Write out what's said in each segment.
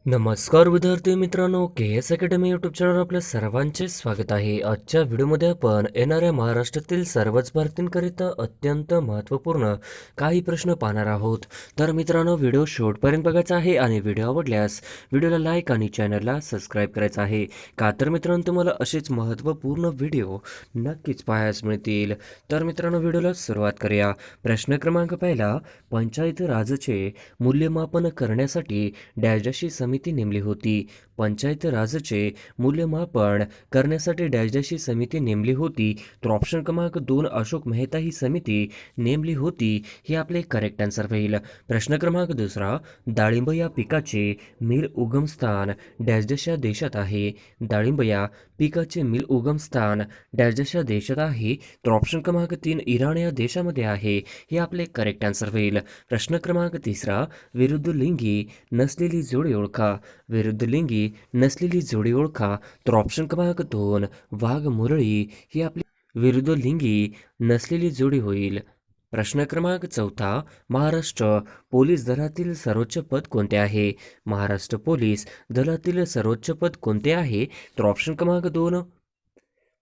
नमस्कार विद्यार्थी मित्रांनो, के एस अकॅडमी यूट्यूब चॅनलवर आपल्या सर्वांचे स्वागत आहे. आजच्या व्हिडिओमध्ये आपण येणाऱ्या महाराष्ट्रातील सर्वच भारतीयांकरिता अत्यंत महत्त्वपूर्ण काही प्रश्न पाहणार आहोत. तर मित्रांनो, व्हिडिओ शेवटपर्यंत बघायचा आहे आणि व्हिडिओ आवडल्यास व्हिडिओला लाईक आणि चॅनलला सबस्क्राईब करायचं आहे. का तर मित्रांनो, तुम्हाला असेच महत्त्वपूर्ण व्हिडिओ नक्कीच पाहायला मिळतील. तर मित्रांनो, व्हिडिओला सुरुवात करूया. प्रश्न क्रमांक पहिला, पंचायत राजचे मूल्यमापन करण्यासाठी डॅश अशी समिती नेमली होती. पंचायत राजचे मूल्यमापन करण्यासाठी डॅश अशी समिती नेमली होती. तर ऑप्शन क्रमांक 2 अशोक मेहता ही समिती नेमली होती. हे आपले करेक्ट आन्सर होईल. प्रश्न क्रमांक दुसरा, डाळिंब या पिकाचे मिल उगमस्थान डॅश या देशात आहे. डाळिंब या पिकाचे मिल उगमस्थान डॅश या देशात आहे. तर ऑप्शन क्रमांक 3 इराण या देशामध्ये आहे. हे आपले करेक्ट आन्सर होईल. प्रश्न क्रमांक तिसरा, विरुद्ध लिंगी नसलेली जोडी ओळखा. विरुद्ध लिंगी नसलेली जोडी ओळखा. तर ऑप्शन क्रमांक 2 वाघ मुरळी ही आपली विरुद्ध लिंगी नसलेली जोडी होईल. प्रश्न क्रमांक चौथा, महाराष्ट्र पोलीस दलातील सर्वोच्च पद कोणते आहे. महाराष्ट्र पोलीस दलातील सर्वोच्च पद कोणते आहे. तर ऑप्शन क्रमांक 2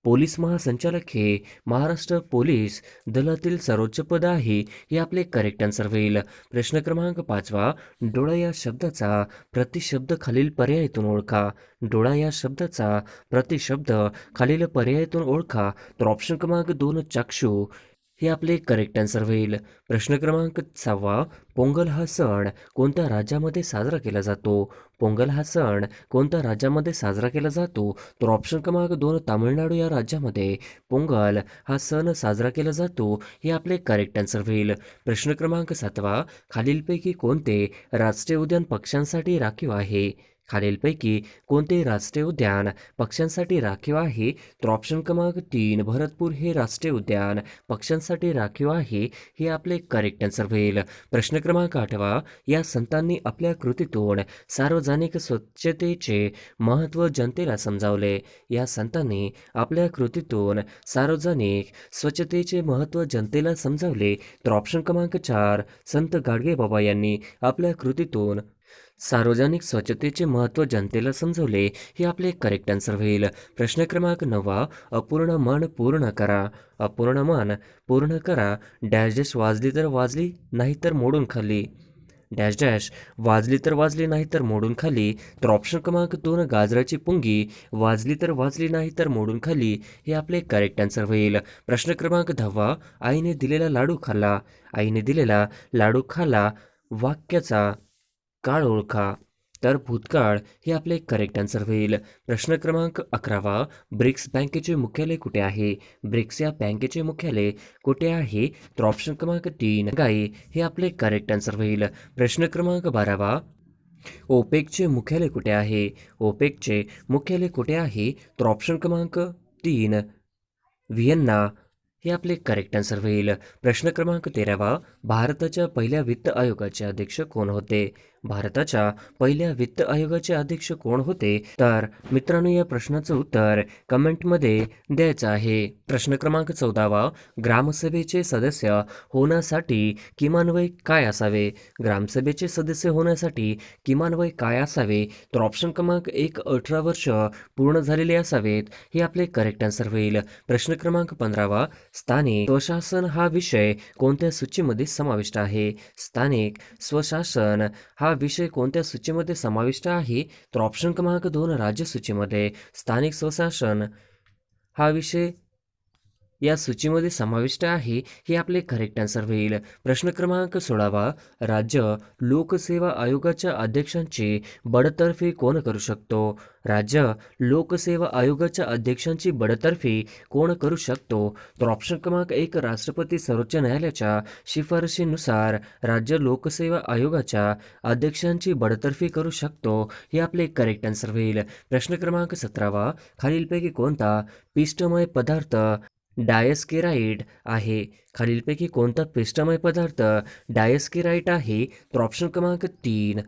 पोलीस महासंचालक हे महाराष्ट्र पोलीस दलातील सर्वोच्च पद आहे. हे आपले करेक्ट आन्सर होईल. प्रश्न क्रमांक पाचवा, डोळा या शब्दाचा प्रतिशब्द खालील पर्यायातून ओळखा. डोळा या शब्दाचा प्रतिशब्द खालील पर्यायातून ओळखा. तर ऑप्शन क्रमांक 2 चक्षु हे आपले करेक्ट आन्सर होईल. प्रश्न क्रमांक 6, पोंगल हा सण कोणत्या राज्यामध्ये साजरा केला जातो. पोंगल हा सण कोणत्या राज्यामध्ये साजरा केला जातो. तर ऑप्शन क्रमांक 2 तामिळनाडू या राज्यामध्ये पोंगल हा सण साजरा केला जातो. हे आपले करेक्ट आन्सर होईल. प्रश्न क्रमांक 7, खालीलपैकी कोणते राष्ट्रीय उद्यान पक्ष्यांसाठी राखीव आहे. खालीलपैकी कोणते राष्ट्रीय उद्यान पक्ष्यांसाठी राखीव आहे. तर ऑप्शन क्रमांक 3 भरतपूर हे राष्ट्रीय उद्यान पक्ष्यांसाठी राखीव आहे. हे आपले करेक्ट आन्सर होईल. प्रश्न क्रमांक 8, या संतांनी आपल्या कृतीतून सार्वजनिक स्वच्छतेचे महत्त्व जनतेला समजावले. या संतांनी आपल्या कृतीतून सार्वजनिक स्वच्छतेचे महत्त्व जनतेला समजावले. तर ऑप्शन क्रमांक 4 संत गाडगेबाबा यांनी आपल्या कृतीतून सार्वजनिक स्वच्छतेचे महत्त्व जनतेला समजवले. हे आपले करेक्ट आन्सर होईल. प्रश्न क्रमांक 9, अपूर्ण मन पूर्ण करा. अपूर्ण मन पूर्ण करा. डॅश डॅश वाजली तर वाजली नाही तर मोडून खाली. डॅश डॅश वाजली तर वाजली नाही तर मोडून खाली. तर ऑप्शन क्रमांक 2 गाजराची पुंगी वाजली तर वाजली नाही तर मोडून खाली. हे आपले करेक्ट आन्सर होईल. प्रश्न क्रमांक 10, आईने दिलेला लाडू खाल्ला. आईने दिलेला लाडू खाल्ला. वाक्याचा काळ ओळखा. तर भूतकाळ हे आपले करेक्ट आन्सर होईल. प्रश्न क्रमांक 11, ब्रिक्स बँकेचे मुख्यालय कुठे आहे. ब्रिक्स या बँकेचे मुख्यालय कुठे आहे. तर ऑप्शन क्रमांक 3 गाई हे आपले करेक्ट आन्सर होईल. प्रश्न क्रमांक 12, ओपेकचे मुख्यालय कुठे आहे. ओपेकचे मुख्यालय कुठे आहे. तर ऑप्शन क्रमांक 3 व्हिएन्ना हे आपले करेक्ट आन्सर होईल. प्रश्न क्रमांक 13, भारताच्या पहिल्या वित्त आयोगाचे अध्यक्ष कोण होते. भारताच्या पहिल्या वित्त आयोगाचे अध्यक्ष कोण होते. तर मित्रांनो, या प्रश्नाचं उत्तर कमेंटमध्ये द्यायचं आहे. प्रश्न क्रमांक 14, ग्रामसभेचे सदस्य होण्यासाठी किमान वय काय असावे. ग्रामसभेचे सदस्य होण्यासाठी किमान वय काय असावे. तर ऑप्शन क्रमांक 1 18 वर्ष पूर्ण झालेले असावेत. हे आपले करेक्ट आन्सर होईल. प्रश्न क्रमांक 15, स्थानिक स्वशासन हा विषय कोणत्या सूचीमध्ये समाविष्ट आहे. स्थानिक स्वशासन हा विषय कोणत्या सूचीमध्ये समाविष्ट आहे. तर ऑप्शन क्रमांक 2 राज्य सूचीमध्ये स्थानिक स्वशासन हा विषय या सूचीमध्ये समाविष्ट आहे. हे आपले करेक्ट आन्सर होईल. प्रश्न क्रमांक 16, राज्य लोकसेवा आयोगाच्या अध्यक्षांची बडतर्फी कोण करू शकतो. राज्य लोकसेवा आयोगाच्या अध्यक्षांची बडतर्फी कोण करू शकतो. तर ऑप्शन क्रमांक 1 राष्ट्रपती सर्वोच्च न्यायालयाच्या शिफारशीनुसार राज्य लोकसेवा आयोगाच्या अध्यक्षांची बडतर्फी करू शकतो. हे आपले करेक्ट आन्सर होईल. प्रश्न क्रमांक 17, खालीलपैकी कोणता पिष्टमय पदार्थ डायस्केराइड आहे. खालीलपैकी कोणता पिष्टमय पदार्थ डायस्केराइड आहे. तर ऑप्शन क्रमांक 3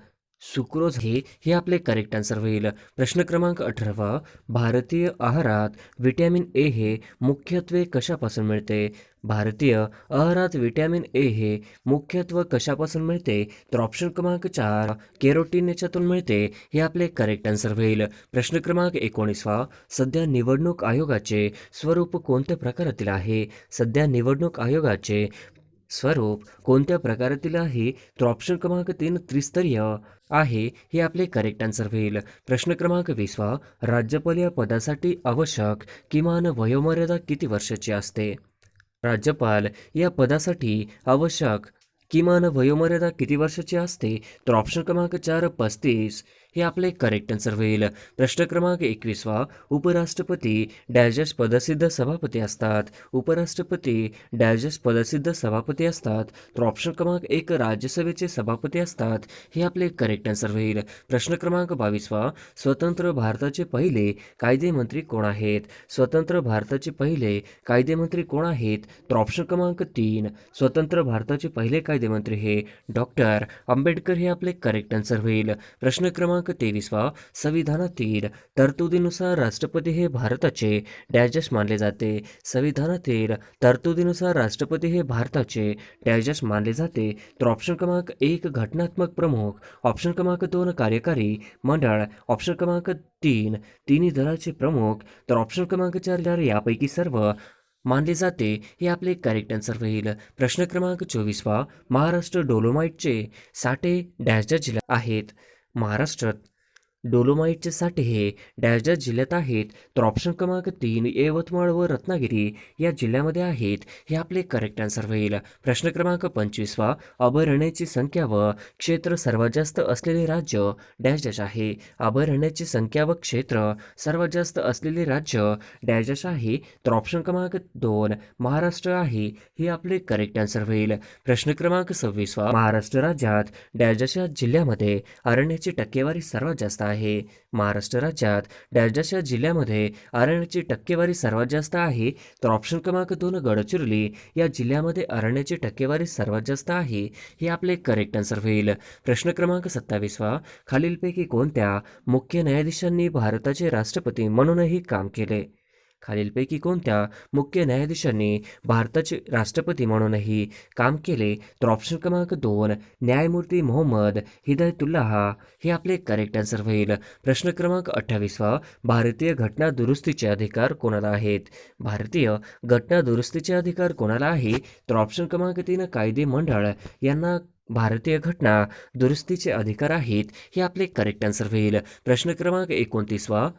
सुक्रोज हे आपले करेक्ट आन्सर होईल. प्रश्न क्रमांक 18. भारतीय आहारात व्हिटॅमिन ए हे मुख्यत्वे कशापासून मिळते? भारतीय आहारात व्हिटॅमिन ए हे मुख्यत्वे कशापासून मिळते? तर ऑप्शन क्रमांक 4 केरोटीन याच्यातून मिळते. हे आपले करेक्ट आन्सर होईल. प्रश्न क्रमांक 19. सध्या निवडणूक आयोगाचे स्वरूप कोणत्या प्रकारातील आहे? सध्या निवडणूक आयोगाचे स्वरूप कोणत्या प्रकारातील आहे? तर ऑप्शन क्रमांक 3 त्रिस्तरीय आहे. हे आपले करेक्ट आन्सर होईल. प्रश्न क्रमांक 20. राज्यपाल या पदासाठी आवश्यक किमान वयोमर्यादा किती वर्षाची असते? राज्यपाल या पदासाठी आवश्यक किमान वयोमर्यादा किती वर्षाची असते? तर ऑप्शन क्रमांक 4 35 हे आपले करेक्ट आन्सर होईल. प्रश्न क्रमांक 21. उपराष्ट्रपती डॅशडॅश पदसिद्ध सभापती असतात. उपराष्ट्रपती डॅशडॅश पदसिद्ध सभापती असतात. तर ऑप्शन क्रमांक 1 राज्यसभेचे सभापती असतात. हे आपले करेक्ट आन्सर होईल. प्रश्न क्रमांक 22. स्वतंत्र भारताचे पहिले कायदेमंत्री कोण आहेत? स्वतंत्र भारताचे पहिले कायदेमंत्री कोण आहेत? तर ऑप्शन क्रमांक 3 स्वतंत्र भारताचे पहिले कायदेमंत्री हे डॉक्टर आंबेडकर हे आपले करेक्ट आन्सर होईल. प्रश्न क्रमांक 23. संविधानातील तरतुदीनुसार राष्ट्रपती हे भारताचे डॅशडॅश मानले जाते. संविधानातील तरतुदीनुसार राष्ट्रपती हे भारताचे डॅशडॅश मानले जाते. तर ऑप्शन क्रमांक 1 घटनात्मक प्रमुख, ऑप्शन क्रमांक 2 कार्यकारी मंडळ, ऑप्शन क्रमांक 3 तिन्ही दलाचे प्रमुख, तर ऑप्शन क्रमांक 4 यापैकी सर्व मानले जाते. हे आपले करेक्ट आन्सर होईल. प्रश्न क्रमांक 24. महाराष्ट्र डोलोमाइटचे साठे डॅशडॅश जिल्ह्यात आहेत. महाराष्ट्रात डोलोमाइटचे साठे हे डॅशडॅश जिल्ह्यात आहेत. तर ऑप्शन क्रमांक 3 यवतमाळ व रत्नागिरी या जिल्ह्यामध्ये आहेत. हे आपले करेक्ट आन्सर होईल. प्रश्न क्रमांक 25. अभयारण्याची संख्या व क्षेत्र सर्वात जास्त असलेले राज्य डॅशडॅश आहे. अभयारण्याची संख्या व क्षेत्र सर्वात जास्त असलेले राज्य डॅशडॅश आहे. तर ऑप्शन क्रमांक 2 महाराष्ट्र आहे. हे आपले करेक्ट आन्सर होईल. प्रश्न क्रमांक 26. महाराष्ट्र राज्यात डॅशडॅश या जिल्ह्यामध्ये अरण्याची टक्केवारी सर्वात जास्त आहे. महाराष्ट्र राज्यात डॅशडॅश या जिल्ह्यामध्ये अरण्याची टक्केवारी सर्वात जास्त आहे. तर ऑप्शन क्रमांक 2 गडचिरोली या जिल्ह्यामध्ये अरण्याची टक्केवारी सर्वात जास्त आहे. हे आपले करेक्ट आन्सर होईल. प्रश्न क्रमांक 27. खालीलपैकी कोणत्या मुख्य न्यायाधीशांनी भारताचे राष्ट्रपती म्हणूनही काम केले? खालीलपैकी कोणत्या मुख्य न्यायाधीशांनी भारताचे राष्ट्रपती म्हणूनही काम केले? तर ऑप्शन क्रमांक 2 न्यायमूर्ती मोहम्मद हिदायतुल्लाह हे आपले करेक्ट आन्सर होईल. प्रश्न क्रमांक 28. भारतीय घटना दुरुस्तीचे अधिकार कोणाला आहेत? भारतीय घटना दुरुस्तीचे अधिकार कोणाला आहे? तर ऑप्शन क्रमांक 3 कायदे मंडळ यांना भारतीय घटना दुरुस्तीचे अधिकार आहेत. हे आपले करेक्ट आन्सर होईल. प्रश्न क्रमांक 29.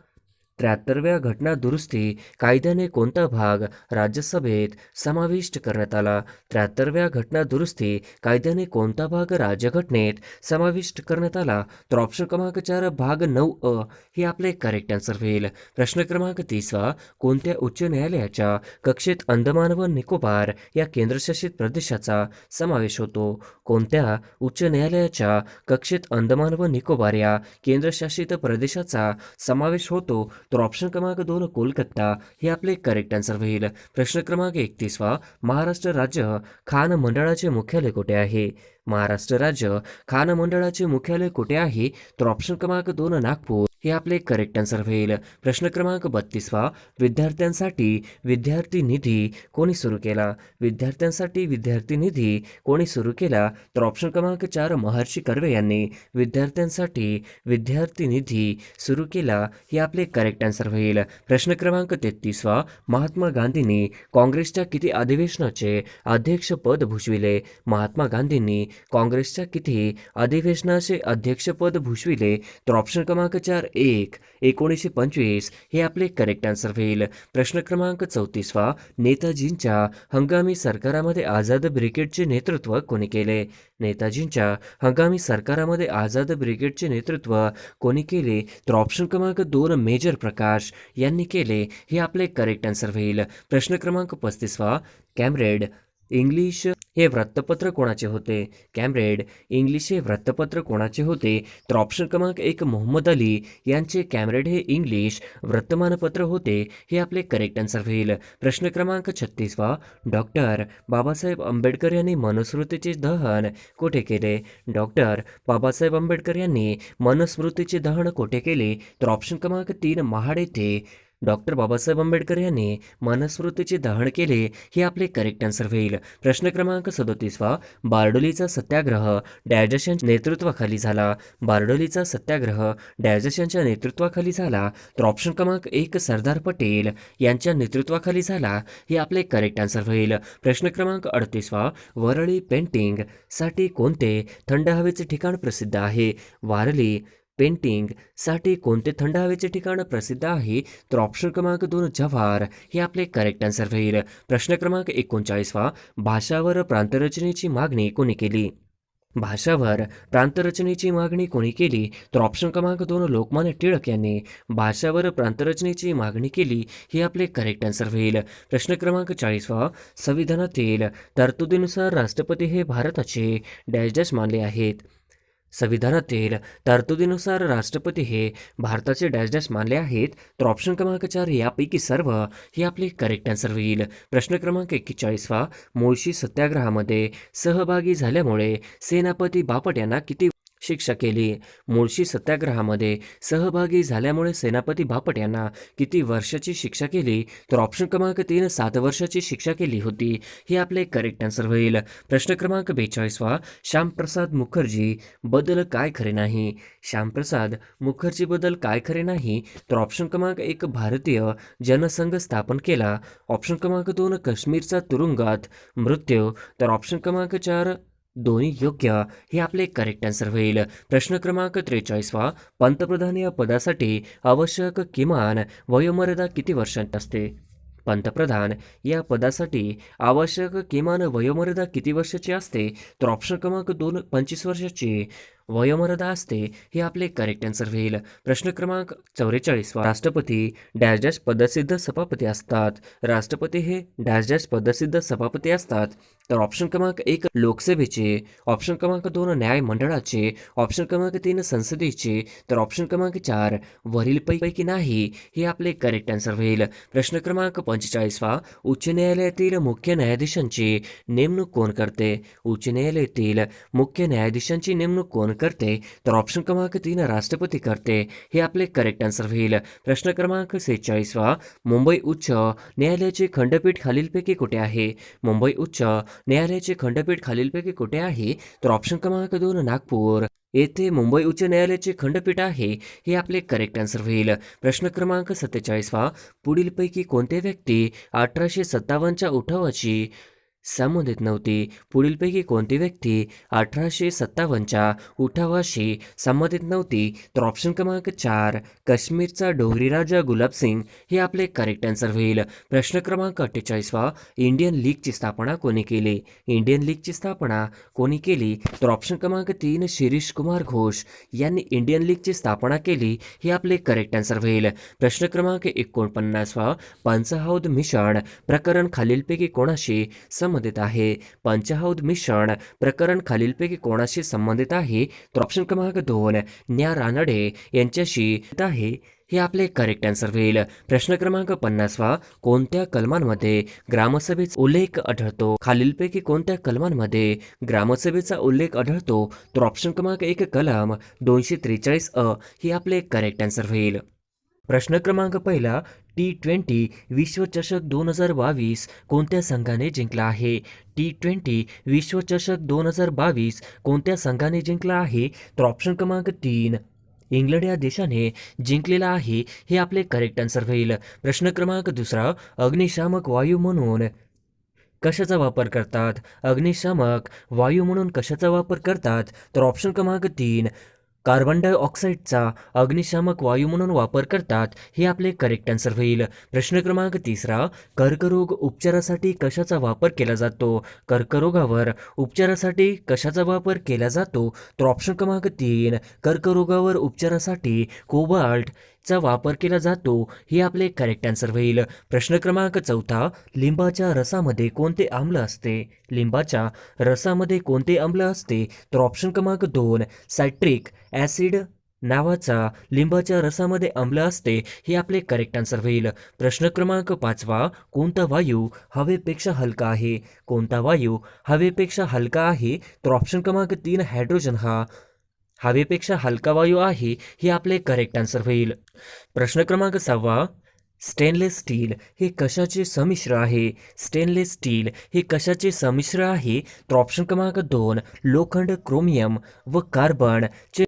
73व्या घटना दुरुस्ती कायद्याने कोणता भाग राज्यसभेत समाविष्ट करण्यात आला? 73व्या घटना दुरुस्ती कायद्याने कोणता भाग राज्यघटनेत समाविष्ट करण्यात आला? तर ऑप्शन क्रमांक 4 भाग 9 हे आपले करेक्ट आन्सर होईल. प्रश्न क्रमांक 30. कोणत्या उच्च न्यायालयाच्या कक्षेत अंदमान व निकोबार या केंद्रशासित प्रदेशाचा समावेश होतो? कोणत्या उच्च न्यायालयाच्या कक्षेत अंदमान व निकोबार या केंद्रशासित प्रदेशाचा समावेश होतो? तर ऑप्शन क्रमांक 2 कोलकाता हे आपले करेक्ट आन्सर होईल. प्रश्न क्रमांक 31. महाराष्ट्र राज्य खान मंडळाचे मुख्यालय कुठे आहे? महाराष्ट्र राज्य खान मंडळाचे मुख्यालय कुठे आहे? तर ऑप्शन क्रमांक 2 नागपूर हे आपले करेक्ट आन्सर होईल. प्रश्न क्रमांक 32. विद्यार्थ्यांसाठी विद्यार्थी निधी कोणी सुरू केला? विद्यार्थ्यांसाठी विद्यार्थी निधी कोणी सुरू केला? तर ऑप्शन क्रमांक 4 महर्षी कर्वे यांनी विद्यार्थ्यांसाठी विद्यार्थी निधी सुरू केला. हे आपले करेक्ट आन्सर होईल. प्रश्न क्रमांक 33. महात्मा गांधींनी काँग्रेसच्या किती अधिवेशनाचे अध्यक्षपद भूषविले? महात्मा गांधींनी काँग्रेसच्या किती अधिवेशनाचे अध्यक्षपद भूषविले? तर ऑप्शन क्रमांक 4 1 1925 हे आपले करेक्ट आन्सर होईल. प्रश्न क्रमांक 34. नेताजींच्या हंगामी सरकारामध्ये आझाद ब्रिगेडचे नेतृत्व कोणी केले? नेताजींच्या हंगामी सरकारामध्ये आझाद ब्रिगेडचे नेतृत्व कोणी केले? तर ऑप्शन क्रमांक 2 मेजर प्रकाश यांनी केले. हे आपले करेक्ट आन्सर होईल. प्रश्न क्रमांक 35. कॅम्रेड इंग्लिश हे वृत्तपत्र कोणाचे होते? कॅम्ब्रेड. इंग्लिश हे वृत्तपत्र कोणाचे होते? तर ऑप्शन क्रमांक 1 मोहम्मद अली यांचे कॅम्ब्रेड हे इंग्लिश वर्तमानपत्र होते. हे आपले करेक्ट आन्सर होईल. प्रश्न क्रमांक 36 डॉक्टर बाबासाहेब आंबेडकर यांनी मनुस्मृतीचे दहन कोठे केले? डॉक्टर बाबासाहेब आंबेडकर यांनी मनुस्मृतीचे दहन कोठे केले? तर ऑप्शन क्रमांक 3 महाड येथे डॉक्टर बाबासाहेब आंबेडकर यांनी मनुस्मृतीचे दहन केले. हे आपले करेक्ट आन्सर होईल. प्रश्न क्रमांक 37 बारडोलीचा सत्याग्रह डॅजस यांच्या नेतृत्वाखाली झाला. बारडोलीचा सत्याग्रह डॅजस यांच्या नेतृत्वाखाली झाला. तर ऑप्शन क्रमांक 1 सरदार पटेल यांच्या नेतृत्वाखाली झाला. हे आपले करेक्ट आन्सर होईल. प्रश्न क्रमांक 38 वरळी पेंटिंग साठी कोणते थंड हवेचे ठिकाण प्रसिद्ध आहे? वारली पेंटिंग साठी कोणते थंड हवेचे ठिकाण प्रसिद्ध आहे? तर ऑप्शन क्रमांक 2 जव्हार. हे आपले करेक्ट आन्सर होईल. प्रश्न क्रमांक 39 भाषावर प्रांतरचनेची मागणी कोणी केली? भाषावर प्रांतरचनेची मागणी कोणी केली? तर ऑप्शन क्रमांक 2 लोकमान्य टिळक यांनी भाषावर प्रांतरचनेची मागणी केली. हे आपले करेक्ट आन्सर होईल. प्रश्न क्रमांक 40 संविधानातील तरतुदीनुसार राष्ट्रपती हे भारताचे डॅश मानले आहेत. संविधानातील तरतुदीनुसार राष्ट्रपती हे भारताचे डॅश मानले आहेत. तर ऑप्शन क्रमांक 4 यापैकी सर्व. हे आपले करेक्ट आन्सर होईल. प्रश्न क्रमांक 41 मुळशी सत्याग्रहामध्ये सहभागी झाल्यामुळे सेनापती बापट यांना किती शिक्षा केली? मुळशी सत्याग्रहामध्ये सहभागी झाल्यामुळे सेनापती बापट यांना किती वर्षाची शिक्षा केली? तर ऑप्शन क्रमांक 3 7 वर्षाची शिक्षा केली होती. हे आपले करेक्ट आन्सर होईल. प्रश्न क्रमांक 42 श्यामप्रसाद मुखर्जी बद्दल काय खरे नाही? श्यामप्रसाद मुखर्जी बद्दल काय खरे नाही? तर ऑप्शन क्रमांक 1 भारतीय जनसंघ स्थापन केला. ऑप्शन क्रमांक 2 काश्मीरचा तुरुंगात मृत्यू. तर ऑप्शन क्रमांक 4 दोन्ही योग्य. हे आपले करेक्ट आन्सर होईल. प्रश्न क्रमांक 43 पंतप्रधान या पदासाठी आवश्यक किमान वयोमर्यादा किती वर्षांची असते? पंतप्रधान या पदासाठी आवश्यक किमान वयोमर्यादा किती वर्षाची असते? तर ऑप्शन क्रमांक 2 25 वर्षाची वयोमर्यादा असते. हे आपले करेक्ट आन्सर होईल. प्रश्न क्रमांक 44 राष्ट्रपती डॅश पदसिद्ध सभापती असतात. राष्ट्रपती हे डॅश पदसिद्ध सभापती असतात. तर ऑप्शन क्रमांक 1 लोकसभेचे, ऑप्शन क्रमांक 2 न्याय मंडळाचे, ऑप्शन क्रमांक 3 संसदेचे, तर ऑप्शन क्रमांक 4 वरील पैकी नाही. हे आपले करेक्ट आन्सर होईल. प्रश्न क्रमांक 45 उच्च न्यायालयातील मुख्य न्यायाधीशांची नेमणूक कोण करते? उच्च न्यायालयातील मुख्य न्यायाधीशांची नेमणूक कोण करते? तर ऑप्शन क्रमांक 3 राष्ट्रपती करते. हे आपले करेक्ट आन्सर होईल. प्रश्न क्रमांक 46 मुंबई उच्च न्यायालयाचे खंडपीठ खालीलपैकी कुठे आहे? मुंबई उच्च न्यायालयाचे खंडपीठ खालीलपैकी कुठे आहे? तर ऑप्शन क्रमांक 2 नागपूर येथे मुंबई उच्च न्यायालयाचे खंडपीठ आहे. हे आपले करेक्ट आन्सर होईल. प्रश्न क्रमांक 47 पुढीलपैकी कोणते व्यक्ती 1857च्या उठावाची संबंधित नव्हती? पुढीलपैकी कोणती व्यक्ती 1857च्या उठावाशी संबंधित नव्हती? तर ऑप्शन क्रमांक 4 काश्मीरचा डोंगरी राजा गुलाबसिंग. हे आपले करेक्ट आन्सर होईल. प्रश्न क्रमांक 48 इंडियन लीगची स्थापना कोणी केली? इंडियन लीगची स्थापना कोणी केली? तर ऑप्शन क्रमांक 3 शिरीष कुमार घोष यांनी इंडियन लीगची स्थापना केली. हे आपले करेक्ट आन्सर होईल. प्रश्न क्रमांक 49 पंचहौद मिशन प्रकरण खालीलपैकी कोणाशी संबंधित आहे? पंचहौद मिशन प्रकरण खालीलपैकी कोणाशी संबंधित आहे? तर ऑप्शन क्रमांक 2 न्या रानडे यांच्याशी आहे. हे आपले करेक्ट आन्सर होईल. प्रश्न क्रमांक 50 कोणत्या कलमांमध्ये ग्रामसभेचा उल्लेख आढळतो? खालीलपैकी कोणत्या कलमांमध्ये ग्रामसभेचा उल्लेख आढळतो? तर ऑप्शन क्रमांक 1 कलम 243 हे आपले करेक्ट आन्सर होईल. प्रश्न क्रमांक 1 T20 विश्वचषक 2022 कोणत्या संघाने जिंकला आहे? T20 विश्वचषक 2022 कोणत्या संघाने जिंकला आहे? तर ऑप्शन क्रमांक 3 इंग्लंड या देशाने जिंकलेला आहे. हे आपले करेक्ट आन्सर होईल. प्रश्न क्रमांक 2 अग्निशामक वायू म्हणून कशाचा वापर करतात? अग्निशामक वायू म्हणून कशाचा वापर करतात? तर ऑप्शन क्रमांक 3 कार्बन डायऑक्साईडचा अग्निशामक वायू म्हणून वापर करतात. हे आपले करेक्ट आन्सर होईल. प्रश्न क्रमांक 3 कर्करोग उपचारासाठी कशाचा वापर केला जातो? कर्करोगावर उपचारासाठी कशाचा वापर केला जातो? तर ऑप्शन क्रमांक 3 कर्करोगावर उपचारासाठी कोबाल्ट चा वापर केला जातो हे आपले करेक्ट आन्सर होईल. प्रश्न क्रमांक 4, लिंबाच्या रसामध्ये कोणते आम्ल असते? लिंबाच्या रसामध्ये कोणते आम्ल असते? तर ऑप्शन क्रमांक 2, सायट्रिक ॲसिड नावाचा लिंबाच्या रसामध्ये आम्ल असते हे आपले करेक्ट आन्सर होईल. प्रश्न क्रमांक 5, कोणता वायू हवेपेक्षा हलका आहे? कोणता वायू हवेपेक्षा हलका आहे? तर ऑप्शन क्रमांक 3, हायड्रोजन हा हवेपेक्षा हलका वायू आहे हे आपले करेक्ट आन्सर होईल. प्रश्न क्रमांक 6, स्टेनलेस स्टील हे कशाचे संमिश्र आहे? स्टेनलेस स्टील हे कशाचे संमिश्र आहे? तर ऑप्शन क्रमांक 2, लोखंड, क्रोमियम व कार्बनचे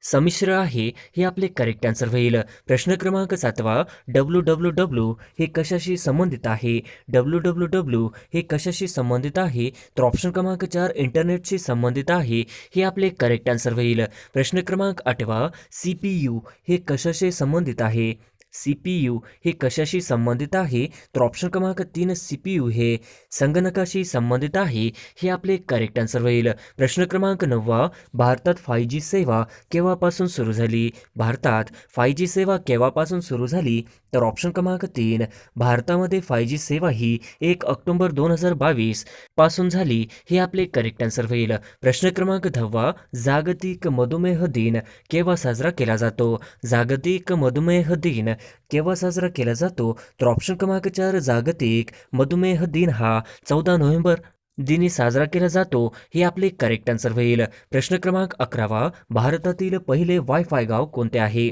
संमिश्र आहे हे आपले करेक्ट आन्सर होईल. प्रश्न क्रमांक 7, WWW हे कशाशी संबंधित आहे? WWW हे कशाशी संबंधित आहे? तर ऑप्शन क्रमांक 4, इंटरनेटशी संबंधित आहे हे आपले करेक्ट आन्सर होईल. प्रश्न क्रमांक 8, CPU हे कशाशी संबंधित आहे? CPU हे कशाशी संबंधित आहे? तर ऑप्शन क्रमांक 3, CPU हे संगणकाशी संबंधित आहे हे आपले करेक्ट आन्सर होईल. प्रश्न क्रमांक 9, भारतात 5G सेवा केव्हापासून सुरू झाली? भारतात 5G सेवा केव्हापासून सुरू झाली? तर ऑप्शन क्रमांक 3, भारतामध्ये 5G सेवा ही 1 ऑक्टोबर 2022 पासून झाली हे आपले करेक्ट आन्सर होईल. प्रश्न क्रमांक 10, जागतिक मधुमेह दिन केव्हा साजरा केला जातो? जागतिक मधुमेह दिन केव्हा साजरा केला जातो? तर ऑप्शन क्रमांक 4, जागतिक मधुमेह दिन हा 14 नोव्हेंबर दिनी साजरा केला जातो हे आपले करेक्ट आन्सर होईल. प्रश्न क्रमांक 11, भारतातील पहिले वायफाय गाव कोणते आहे?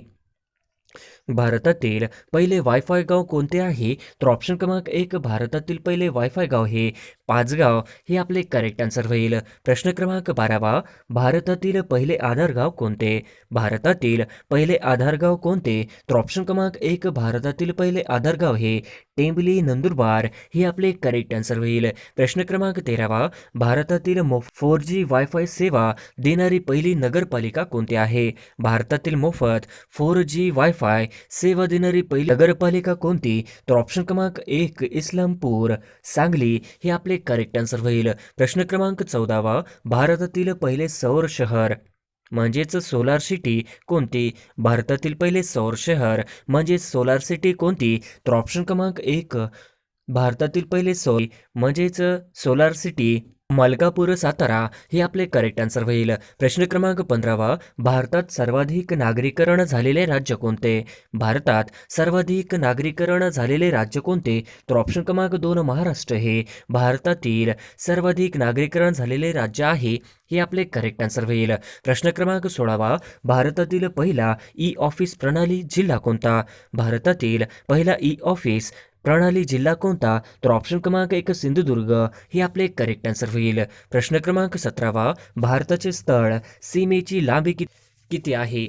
भारतातील पहिले वायफाय गाव कोणते आहे? तर ऑप्शन क्रमांक 1, भारतातील पहिले वायफाय गाव हे पाचगाव हे आपले करेक्ट आन्सर होईल. प्रश्न क्रमांक 12, भारतातील पहिले आधार गाव कोणते? भारतातील पहिले आधार गाव कोणते? तर ऑप्शन क्रमांक 1, भारतातील पहिले आधार गाव हे टेंबली नंदुरबार हे आपले करेक्ट आन्सर होईल. प्रश्न क्रमांक 13, भारतातील 4G वायफाय सेवा देणारी पहिली नगरपालिका कोणती आहे? भारतातील मोफत 4G वायफाय सेवा देणारी पहिली नगरपालिका कोणती? तर ऑप्शन क्रमांक 1, इस्लामपूर सांगली हे आपले करेक्ट आन्सर होईल. प्रश्न क्रमांक 14, भारतातील पहिले सौर शहर म्हणजेच सोलार सिटी कोणती? भारतातील पहिले सौर शहर म्हणजेच सोलार सिटी कोणती? तर ऑप्शन क्रमांक 1, भारतातील पहिले सौर म्हणजेच सोलार सिटी मलकापूर सातारा हे आपले करेक्ट आन्सर होईल. प्रश्न क्रमांक 15, भारतात सर्वाधिक नागरीकरण झालेले राज्य कोणते? भारतात सर्वाधिक नागरीकरण झालेले राज्य कोणते? तर ऑप्शन क्रमांक 2, महाराष्ट्र हे भारतातील सर्वाधिक नागरीकरण झालेले राज्य आहे हे आपले करेक्ट आन्सर होईल. प्रश्न क्रमांक 16, भारतातील पहिला ई ऑफिस प्रणाली जिल्हा कोणता? भारतातील पहिला ई ऑफिस प्रणाली जिल्हा कोणता? तर ऑप्शन क्रमांक 1, सिंधुदुर्ग हे आपले करेक्ट आन्सर होईल. प्रश्न क्रमांक 17, भारताचे स्थळ सीमेची लांबी किती आहे?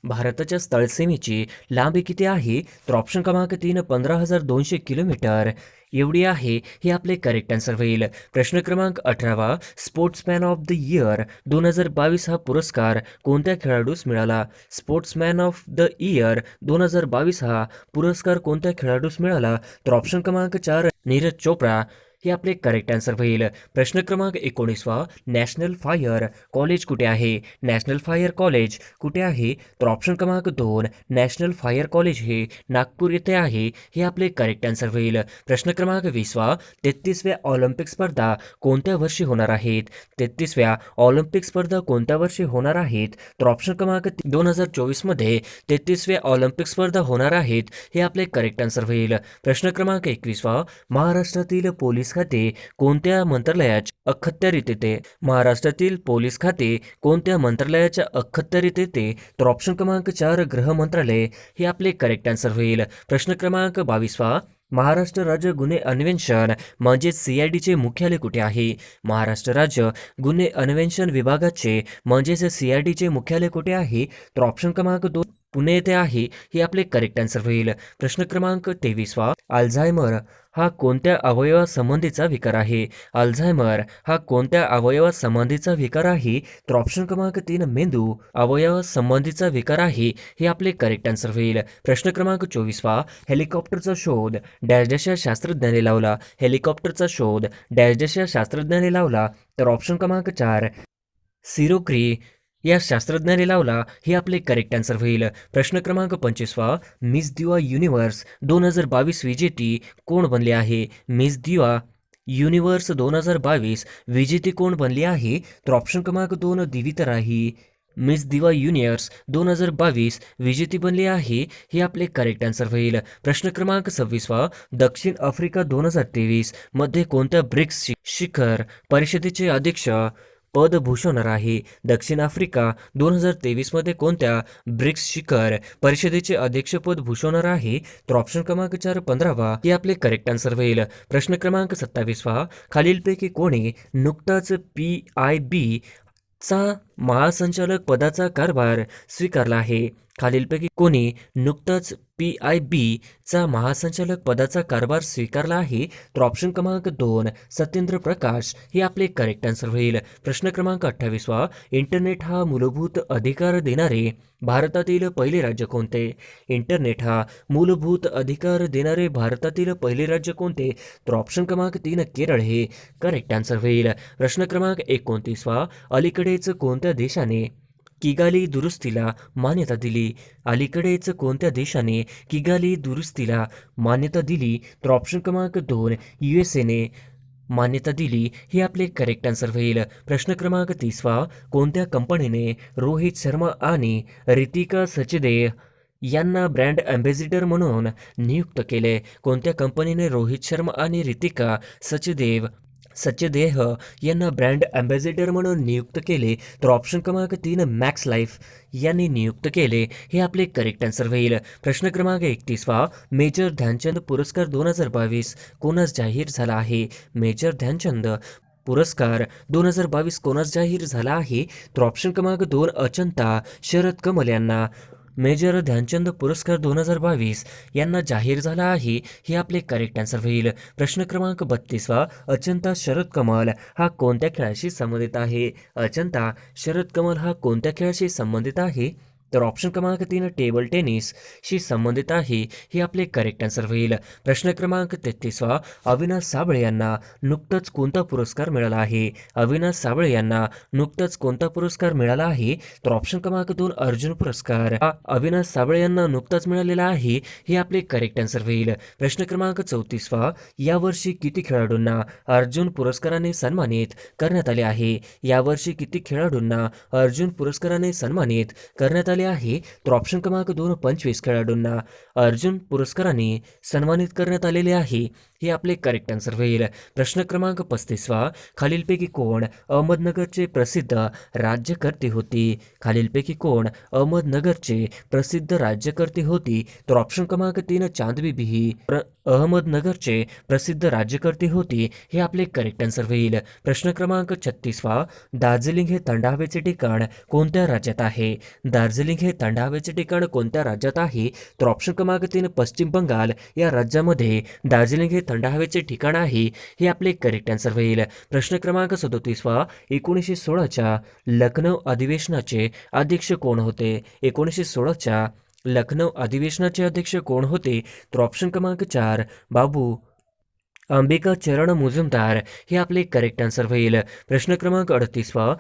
भारताच्या स्थळ सीमेची लांबी किती आहे? तर ऑप्शन क्रमांक 3, 15,200 किलोमीटर एवढी आहे हे आपले करेक्ट आन्सर होईल. प्रश्न क्रमांक 18, स्पोर्ट्समॅन ऑफ द इयर 2022 हा पुरस्कार कोणत्या खेळाडूस मिळाला? स्पोर्ट्समॅन ऑफ द इयर 2022 हा पुरस्कार कोणत्या खेळाडूस मिळाला? तर ऑप्शन क्रमांक 4, नीरज चोप्रा हे आपले करेक्ट आन्सर होईल. प्रश्न क्रमांक 19, नॅशनल फायर कॉलेज कुठे आहे? नॅशनल फायर कॉलेज कुठे आहे? तर ऑप्शन क्रमांक 2, नॅशनल फायर कॉलेज हे नागपूर येथे आहे हे आपले करेक्ट आन्सर होईल. प्रश्न क्रमांक 20, 33व्या ऑलिम्पिक स्पर्धा कोणत्या वर्षी होणार आहेत? 33व्या ऑलिम्पिक स्पर्धा कोणत्या वर्षी होणार आहेत? तर ऑप्शन क्रमांक 2024 मध्ये 33व्या ऑलिम्पिक स्पर्धा होणार आहेत हे आपले करेक्ट आन्सर होईल. प्रश्न क्रमांक 21, महाराष्ट्रातील पोलीस खाते कोणत्या मंत्रालयाच्या अखत्यारीत येते? महाराष्ट्रातील पोलीस खाते कोणत्या मंत्रालयाच्या अखत्यारीत येते? तर ऑप्शन क्रमांक 4, गृह मंत्रालय हे आपले करेक्ट आन्सर होईल. प्रश्न क्रमांक 22, महाराष्ट्र राज्य गुन्हे अन्वेषण म्हणजे CIDचे मुख्यालय कुठे आहे? महाराष्ट्र राज्य गुन्हे अन्वेषण विभागाचे म्हणजेच CIDचे मुख्यालय कुठे आहे? तर ऑप्शन क्रमांक 2, पुणे येथे आहे हे आपले करेक्ट आन्सर होईल. प्रश्न क्रमांक 23, अल्झायमर हा कोणत्या अवयवासंबंधीचा विकार आहे? अल्झायमर हा कोणत्या अवयवासंबंधीचा विकार आहे? तर ऑप्शन क्रमांक 3, मेंदू अवयवासंबंधीचा विकार आहे हे आपले करेक्ट आन्सर होईल. प्रश्न क्रमांक 24, हेलिकॉप्टरचा शोध डॅश डॅश या शास्त्रज्ञाने लावला? हेलिकॉप्टरचा शोध डॅश डॅश या शास्त्रज्ञाने लावला? तर ऑप्शन क्रमांक 4, सिरोक्री या शास्त्रज्ञाने लावला? हे आपले करेक्ट आन्सर होईल. प्रश्न क्रमांक 25 मिस दिवा युनिव्हर्स 2022 विजेती कोण बनले आहे? मिस दिवा युनिव्हर्स 2022 विजेती कोण बनली आहे? तर ऑप्शन क्रमांक 2 दिविता राही. मिस दिवा युनिव्हर्स 2022 विजेती बनली आहे. हे आपले करेक्ट आन्सर होईल. प्रश्न क्रमांक 26 दक्षिण आफ्रिका 2023 मध्ये कोणत्या ब्रिक्स शिखर परिषदेचे अध्यक्ष पद भूषवणार आहे? दक्षिण आफ्रिका 2023 मध्ये कोणत्या ब्रिक्स शिखर परिषदेचे अध्यक्षपद भूषवणार आहे? तर ऑप्शन क्रमांक 4 15 हे आपले करेक्ट आन्सर होईल. प्रश्न क्रमांक 27 खालीलपैकी कोणी नुकताच PIB चा महासंचालक पदाचा कारभार स्वीकारला आहे? खालीलपैकी कोणी नुकताच PIB चा महासंचालक पदाचा कारभार स्वीकारला आहे? तर ऑप्शन क्रमांक 2 सत्येंद्र प्रकाश हे आपले करेक्ट आन्सर होईल. प्रश्न क्रमांक 28 इंटरनेट हा मूलभूत अधिकार देणारे भारतातील पहिले राज्य कोणते? इंटरनेट हा मूलभूत अधिकार देणारे भारतातील पहिले राज्य कोणते? तर ऑप्शन क्रमांक 3 केरळ हे करेक्ट आन्सर होईल. प्रश्न क्रमांक 29 अलीकडेच कोणत्या देशाने किगाली दुरुस्तीला मान्यता दिली? अलीकडेच कोणत्या देशाने किगाली दुरुस्तीला मान्यता दिली? तर ऑप्शन क्रमांक 2 USA ने मान्यता दिली. हे आपले करेक्ट आन्सर होईल. प्रश्न क्रमांक 30 कोणत्या कंपनीने रोहित शर्मा आणि रितिका सचदेव यांना ब्रँड अँबॅसिडर म्हणून नियुक्त केले? कोणत्या कंपनीने रोहित शर्मा आणि रितिका सचदेह यांना ब्रँड अँबॅसिडर म्हणून नियुक्त केले? तर ऑप्शन क्रमांक 3 मॅक्स लाईफ यांनी नियुक्त केले. हे आपले करेक्ट आन्सर होईल. प्रश्न क्रमांक 31 मेजर ध्यानचंद पुरस्कार 2022 कोणास जाहीर झाला आहे? मेजर ध्यानचंद पुरस्कार 2022 कोणास जाहीर झाला आहे? तर ऑप्शन क्रमांक 2 अचंता शरद कमल यांना मेजर ध्यानचंद पुरस्कार 2022 यांना जाहीर झाला आहे. हे आपले करेक्ट आन्सर होईल. प्रश्न क्रमांक 32 अचंता शरद कमल हा कोणत्या खेळाशी संबंधित आहे? अचंता शरद कमल हा कोणत्या खेळाशी संबंधित आहे? तर ऑप्शन क्रमांक 3 टेबल टेनिसशी संबंधित आहे. हे आपले करेक्ट आन्सर होईल. प्रश्न क्रमांक 33 अविनाश साबळे यांना नुकताच कोणता पुरस्कार मिळाला आहे? अविनाश साबळे यांना नुकताच कोणता पुरस्कार मिळाला आहे? तर ऑप्शन क्रमांक 2 अर्जुन पुरस्कार हा अविनाश साबळे यांना नुकताच मिळालेला आहे. हे आपले करेक्ट आन्सर होईल. प्रश्न क्रमांक 34 यावर्षी किती खेळाडूंना अर्जुन पुरस्काराने सन्मानित करण्यात आले आहे? यावर्षी किती खेळाडूंना अर्जुन पुरस्काराने सन्मानित करण्यात आले आहे? तर ऑप्शन क्रमांक 2 25 खेळाडूंना अर्जुन पुरस्काराने सन्मानित करण्यात आलेले आहे. हे आपले करेक्ट आन्सर होईल. प्रश्न क्रमांक 35 खालीलपैकी कोण अहमदनगरचे प्रसिद्ध राज्यकर्ते होती? खालीलपैकी कोण अहमदनगरचे प्रसिद्ध राज्यकर्ते होती? तर ऑप्शन क्रमांक 3 चांद बीबी ही अहमदनगरचे प्रसिद्ध राज्यकर्ते होती. हे आपले करेक्ट आन्सर होईल. प्रश्न क्रमांक 36 दार्जिलिंग हे थंड हवेचे ठिकाण कोणत्या राज्यात आहे? दार्जिलिंग हे थंड हवेचे ठिकाण कोणत्या राज्यात आहे? तर ऑप्शन क्रमांक 3 पश्चिम बंगाल या राज्यामध्ये दार्जिलिंग हे थंड हवेचे ठिकाण आहे. हे आपले करेक्ट आन्सर होईल. प्रश्न क्रमांक 37 1916च्या लखनौ अधिवेशनाचे अध्यक्ष कोण होते? 1916च्या लखनौ अधिवेशनाचे अध्यक्ष कोण होते? तर ऑप्शन क्रमांक 4 बाबू अंबिका चरण मुजुमदार. हे आपले करेक्ट आन्सर होईल. प्रश्न क्रमांक 38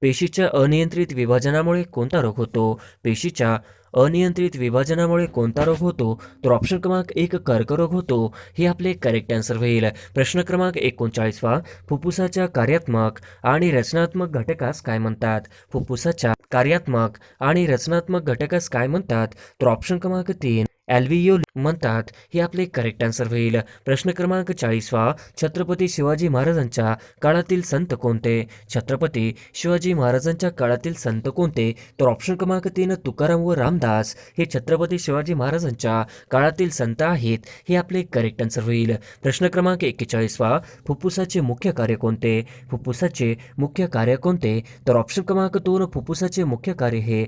पेशीच्या अनियंत्रित विभाजनामुळे कोणता रोग होतो? पेशीच्या अनियंत्रित विभाजनामुळे कोणता रोग होतो? तर ऑप्शन क्रमांक 1 कर्करोग होतो. हे आपले करेक्ट आन्सर होईल. प्रश्न क्रमांक 39 फुफ्फुसाच्या कार्यात्मक आणि रचनात्मक घटकास काय म्हणतात? फुफ्फुसाच्या कार्यात्मक आणि रचनात्मक घटकास काय म्हणतात? तर ऑप्शन क्रमांक 3 ॲल्व्हियोल म्हणतात. हे आपले करेक्ट आन्सर होईल. प्रश्न क्रमांक 40 छत्रपती शिवाजी महाराजांच्या काळातील संत कोणते? छत्रपती शिवाजी महाराजांच्या काळातील संत कोणते? तर ऑप्शन क्रमांक 3 तुकाराम व रामदास हे छत्रपती शिवाजी महाराजांच्या काळातील संत आहेत. हे आपले करेक्ट आन्सर होईल. प्रश्न क्रमांक 41 फुफ्फुसाचे मुख्य कार्य कोणते? फुफ्फुसाचे मुख्य कार्य कोणते? तर ऑप्शन क्रमांक 2 फुफ्फुसाचे मुख्य कार्य हे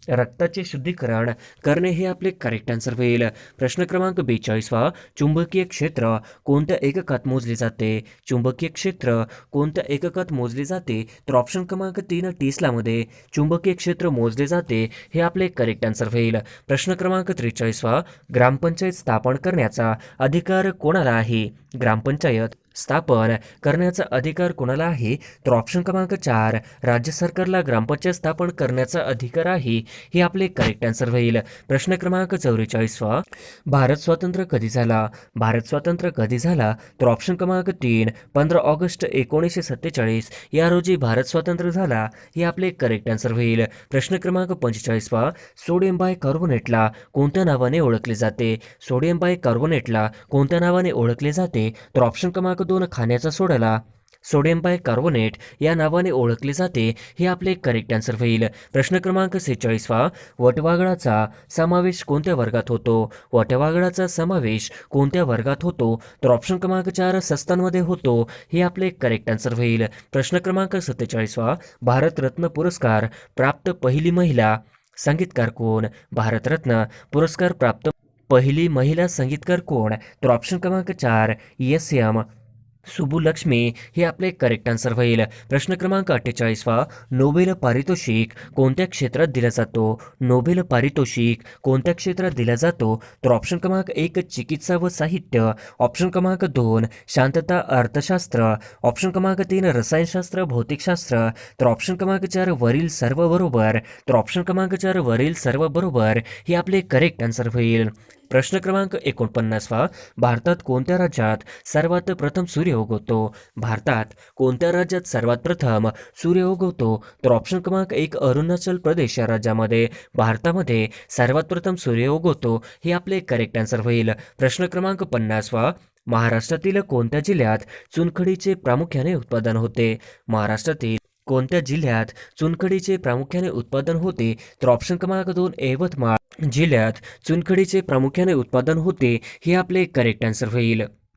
रक्ताचे शुद्धीकरण करणे. हे आपले करेक्ट आन्सर होईल. प्रश्न क्रमांक 42 चुंबकीय क्षेत्र कोणत्या एककात मोजले जाते? चुंबकीय क्षेत्र कोणत्या एककात मोजले जाते? तर ऑप्शन क्रमांक 3 टेस्लामध्ये चुंबकीय क्षेत्र मोजले जाते. हे आपले करेक्ट आन्सर होईल. प्रश्न क्रमांक 43 ग्रामपंचायत स्थापन करण्याचा अधिकार कोणाला आहे? ग्रामपंचायत स्थापन करण्याचा अधिकार कोणाला आहे? तर ऑप्शन क्रमांक 4 राज्य सरकारला ग्रामपंचायत स्थापन करण्याचा अधिकार आहे. हे आपले करेक्ट आन्सर होईल. प्रश्न क्रमांक 44वा, भारत स्वतंत्र कधी झाला? भारत स्वतंत्र कधी झाला? तर ऑप्शन क्रमांक 3 15 ऑगस्ट 1947 या रोजी भारत स्वतंत्र झाला. हे आपले करेक्ट आन्सर होईल. प्रश्न क्रमांक 45वा, सोडियम बायकार्बोनेटला कोणत्या नावाने ओळखले जाते? सोडियम बायकार्बोनेटला कोणत्या नावाने ओळखले जाते? तर ऑप्शन क्रमांक 2 खाण्याचा सोडाला सोडियम बायकार्बोनेट या नावाने ओळखले जाते. हे आपले करेक्ट आन्सर होईल. प्रश्न क्रमांक 46वा, वटवाघळाचा समावेश कोणत्या वर्गात होतो? वटवाघळाचा समावेश कोणत्या वर्गात होतो? तर ऑप्शन क्रमांक 4 सस्तांमध्ये होतो. हे आपले करेक्ट आन्सर होईल. प्रश्न क्रमांक 47वा, भारतरत्न पुरस्कार प्राप्त पहिली महिला संगीतकार कोण? भारतरत्न पुरस्कार प्राप्त पहिली महिला संगीतकार कोण? तर ऑप्शन क्रमांक 4 एस.एम. सुबुलक्ष्मी हे आपले करेक्ट आन्सर होईल. प्रश्न क्रमांक 48वा, नोबेल पारितोषिक कोणत्या क्षेत्रात दिला जातो? नोबेल पारितोषिक कोणत्या क्षेत्रात दिला जातो? तर ऑप्शन क्रमांक 1 चिकित्सा व साहित्य, ऑप्शन क्रमांक 2 शांतता अर्थशास्त्र, ऑप्शन क्रमांक 3 रसायनशास्त्र भौतिकशास्त्र, तर ऑप्शन क्रमांक 4 वरील सर्व बरोबर. तर ऑप्शन क्रमांक 4 वरील सर्व बरोबर हे आपले करेक्ट आन्सर होईल. प्रश्न क्रमांक 49वा, भारतात कोणत्या राज्यात सर्वात प्रथम सूर्य उगवतो? भारतात कोणत्या राज्यात सर्वात प्रथम सूर्य उगवतो? तर ऑप्शन क्रमांक 1 अरुणाचल प्रदेश या राज्यामध्ये भारतामध्ये सर्वात प्रथम सूर्य उगवतो. हे आपले करेक्ट आन्सर होईल. प्रश्न क्रमांक 50वा, महाराष्ट्रातील कोणत्या जिल्ह्यात चुनखडीचे प्रामुख्याने उत्पादन होते? महाराष्ट्रातील कोणत्या जिल्ह्यात चुनखडीचे प्रामुख्याने उत्पादन होते? तर ऑप्शन क्रमांक 2 यवतमाळ जिल्ह्यात चुनखडीचे प्रामुख्याने उत्पादन होते. हे आपले करेक्ट आन्सर होईल.